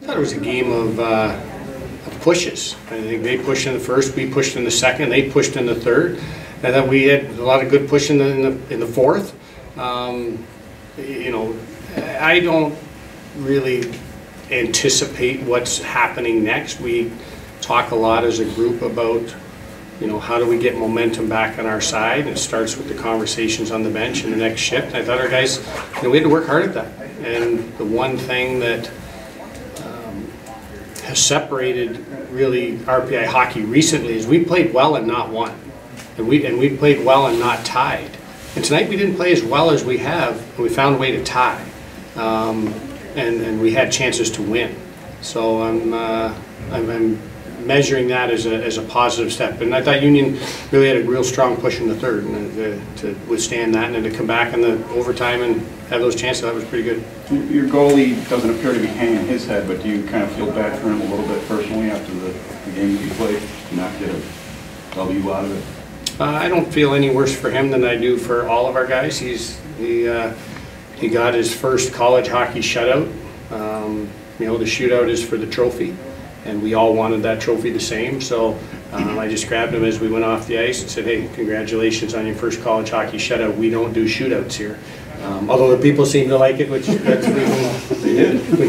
I thought it was a game of pushes. I think they pushed in the first, we pushed in the second, they pushed in the third. I thought we had a lot of good push in the fourth. You know, I don't really anticipate what's happening next. We talk a lot as a group about, you know, how do we get momentum back on our side? And it starts with the conversations on the bench and the next shift. I thought our guys, you know, we had to work hard at that. And the one thing that has separated really RPI hockey recently is we played well and not won. And we played well and not tied. And tonight we didn't play as well as we have, and we found a way to tie. And we had chances to win. So I'm measuring that as a positive step. And I thought Union really had a real strong push in the third, and to withstand that, and then to come back in the overtime and have those chances, that was pretty good. Your goalie doesn't appear to be hanging his head, but do you kind of feel bad for him a little bit personally after the game that you played, to not get a W out of it? I don't feel any worse for him than I do for all of our guys. He got his first college hockey shutout. You know, the shootout is for the trophy, and we all wanted that trophy the same. So I just grabbed him as we went off the ice and said, "Hey, congratulations on your first college hockey shutout. We don't do shootouts here." Although the people seem to like it, which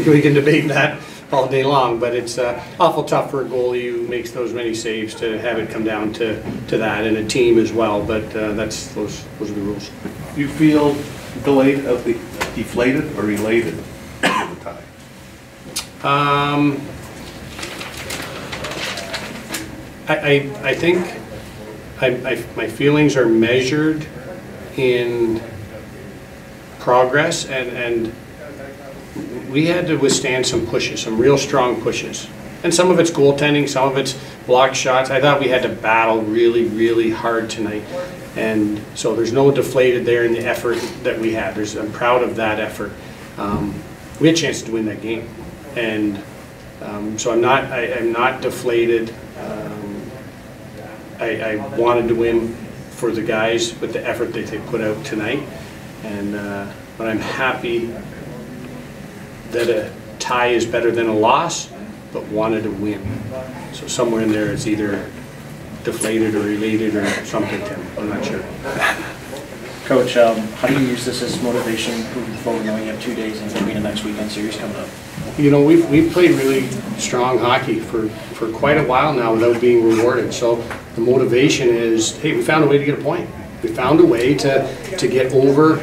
we can debate that all day long, but it's awful tough for a goalie who makes those many saves to have it come down to that, and a team as well. But those are the rules. Do you feel deflated or elated over the tie? I think my feelings are measured in progress, and we had to withstand some pushes, some real strong pushes. And some of it's goaltending, some of it's block shots. I thought we had to battle really, really hard tonight. And so there's no deflated there in the effort that we had. I'm proud of that effort. We had a chance to win that game. And so I'm not deflated. I wanted to win for the guys with the effort that they put out tonight. And but I'm happy that a tie is better than a loss, but wanted to win. So somewhere in there it's either deflated or elated or something, Tim. I'm not sure. Coach, how do you use this as motivation moving forward, knowing you have 2 days in between the next weekend series coming up? You know, we've played really strong hockey for quite a while now without being rewarded. So the motivation is, hey, we found a way to get a point. We found a way to get over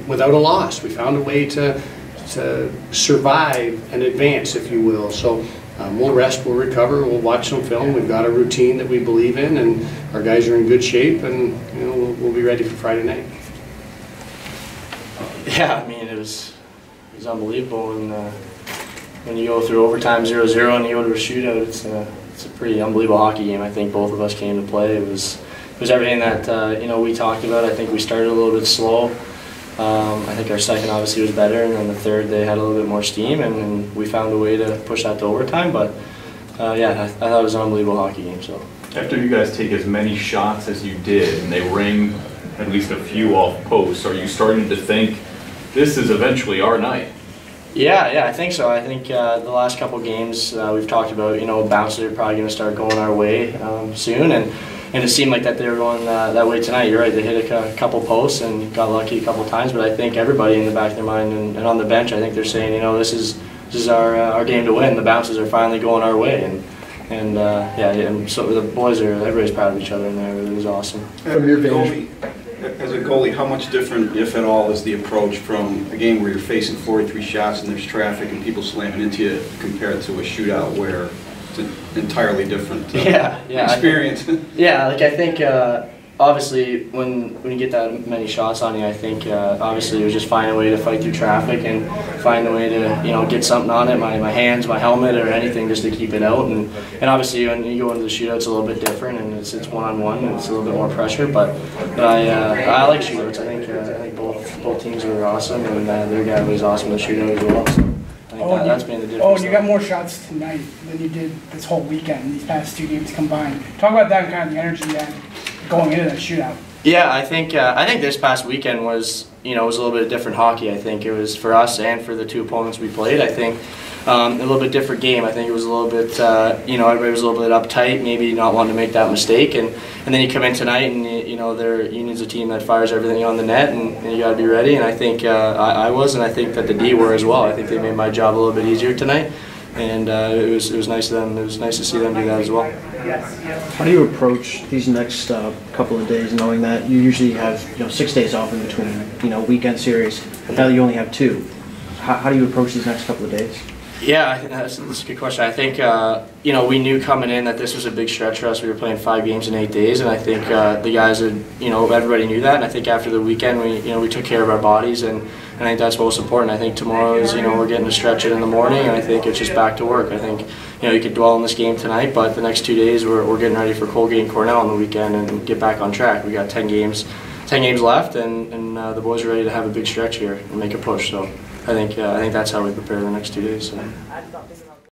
without a loss. We found a way to survive and advance, if you will. So we'll rest, we'll recover, we'll watch some film. We've got a routine that we believe in, and our guys are in good shape, and you know we'll be ready for Friday night. Yeah, I mean it was unbelievable, and when you go through overtime 0-0 and you go to a shootout, it's a pretty unbelievable hockey game. I think both of us came to play. It was everything that you know we talked about. I think we started a little bit slow. I think our second obviously was better, and then the third they had a little bit more steam, and we found a way to push that to overtime. But yeah, I thought it was an unbelievable hockey game. So after you guys take as many shots as you did, and they ring at least a few off posts, are you starting to think this is eventually our night? Yeah, I think so. I think the last couple games we've talked about, you know, bounces are probably going to start going our way soon, and it seemed like that they were going that way tonight. You're right, they hit a couple posts and got lucky a couple times, but I think everybody in the back of their mind and on the bench, I think they're saying, you know, this is our game to win. The bounces are finally going our way, and yeah, and so the boys everybody's proud of each other in there. It was awesome. As a goalie, how much different, if at all, is the approach from a game where you're facing 43 shots and there's traffic and people slamming into you compared to a shootout where it's an entirely different experience? Yeah, like I think obviously when you get that many shots on you, I think obviously it was just find a way to fight through traffic and find a way to get something on it, my hands, my helmet, or anything just to keep it out. And obviously when you go into the shootout, it's a little bit different, and it's one-on-one, and it's a little bit more pressure. But I like shootouts. I think both teams were awesome, and their guy was awesome in the shootout as well. So I think that's been the difference. Oh, and you got more shots tonight than you did this whole weekend, these past 2 games combined. Talk about that and kind of the energy you had going into that shootout. Yeah, I think this past weekend was, was a little bit of different hockey. I think it was for us and for the two opponents we played. I think a little bit different game. I think it was a little bit, everybody was a little bit uptight, maybe not wanting to make that mistake. And then you come in tonight, and Union's a team that fires everything on the net, and you got to be ready. And I think I was, and I think that the D were as well. I think they made my job a little bit easier tonight, and it was nice of them. It was nice to see them do that as well. How do you approach these next couple of days, knowing that you usually have 6 days off in between weekend series? Now that you only have 2, how do you approach these next couple of days? Yeah, I think that's a good question. I think we knew coming in that this was a big stretch for us. We were playing 5 games in 8 days, and I think the guys had, everybody knew that. And I think after the weekend, we took care of our bodies, and I think that's most important. I think tomorrow is, we're getting to stretch it in the morning, and I think it's just back to work. I think you could dwell on this game tonight, but the next 2 days we're getting ready for Colgate and Cornell on the weekend and get back on track. We got 10 games left, and the boys are ready to have a big stretch here and make a push. So I think that's how we prepare the next 2 days. So.